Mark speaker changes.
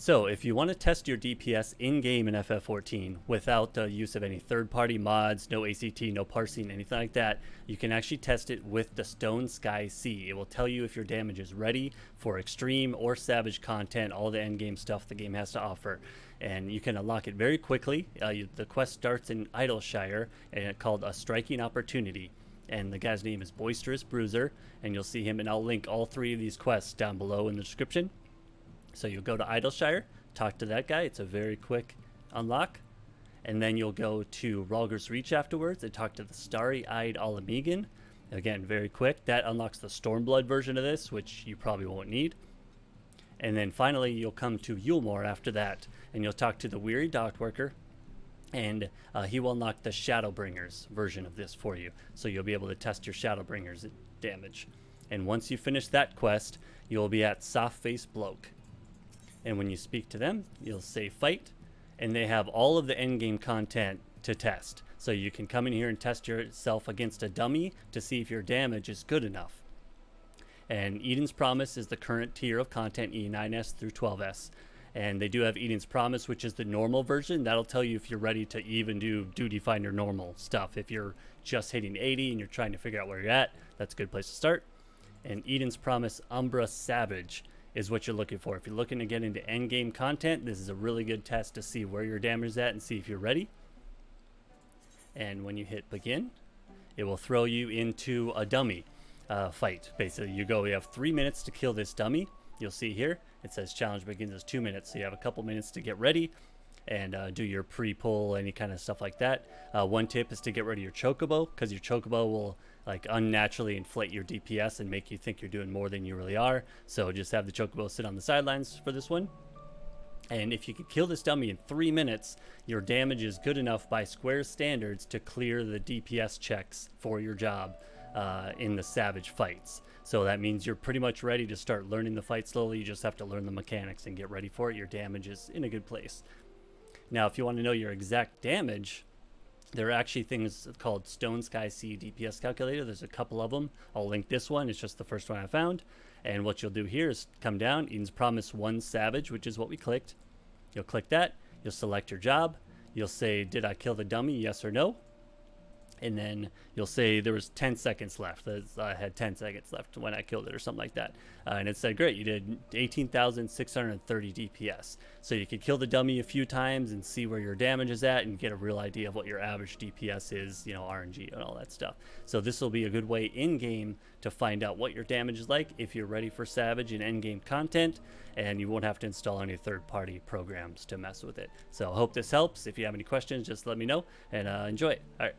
Speaker 1: So if you want to test your DPS in-game in FF14 without the use of any third-party mods, no ACT, no parsing, anything like that, you can actually test it with the Stone Sky Sea. It will tell you if your damage is ready for extreme or savage content, all the end-game stuff the game has to offer. And you can unlock it very quickly. The quest starts in Idleshire, and it's called a Striking Opportunity. And the guy's name is Boisterous Bruiser, and you'll see him, and I'll link all three of these quests down below in the description. So you'll go to Idleshire, talk to that guy. It's a very quick unlock. And then you'll go to Ralger's Reach afterwards and talk to the Starry-Eyed Alamegan. Again, very quick. That unlocks the Stormblood version of this, which you probably won't need. And then finally, you'll come to Yulmore after that, and you'll talk to the Weary Dockworker, and he will unlock the Shadowbringers version of this for you. So you'll be able to test your Shadowbringers damage. And once you finish that quest, you'll be at Soft-Face Bloke. And when you speak to them, you'll say fight, and they have all of the endgame content to test. So you can come in here and test yourself against a dummy to see if your damage is good enough. And Eden's Promise is the current tier of content, E9S through 12S. And they do have Eden's Promise, which is the normal version. That'll tell you if you're ready to even do Duty Finder normal stuff. If you're just hitting 80 and you're trying to figure out where you're at, that's a good place to start. And Eden's Promise Umbra Savage is what you're looking for. If you're looking to get into endgame content, this is a really good test to see where your damage is at and see if you're ready. And when you hit begin, it will throw you into a dummy fight. Basically, you have 3 minutes to kill this dummy. You'll see here, it says challenge begins as 2 minutes. So you have a couple minutes to get ready and do your pre-pull, any kind of stuff like that. One tip is to get rid of your chocobo, because your chocobo will like unnaturally inflate your DPS and make you think you're doing more than you really are. So just have the chocobo sit on the sidelines for this one. And if you can kill this dummy in 3 minutes, your damage is good enough by Square standards to clear the DPS checks for your job in the Savage fights. So that means you're pretty much ready to start learning the fight slowly. You just have to learn the mechanics and get ready for it. Your damage is in a good place. Now, if you want to know your exact damage, there are actually things called Stone Sky Sea DPS calculator. There's a couple of them. I'll link this one. It's just the first one I found. And what you'll do here is come down, Eden's Promise 1 Savage, which is what we clicked. You'll click that. You'll select your job. You'll say, did I kill the dummy? Yes or no. And then you'll say there was 10 seconds left. I had 10 seconds left when I killed it or something like that. And it said, great, you did 18,630 DPS. So you could kill the dummy a few times and see where your damage is at and get a real idea of what your average DPS is, RNG and all that stuff. So this will be a good way in-game to find out what your damage is like if you're ready for Savage and end-game content, and you won't have to install any third-party programs to mess with it. So I hope this helps. If you have any questions, just let me know, and enjoy it. All right.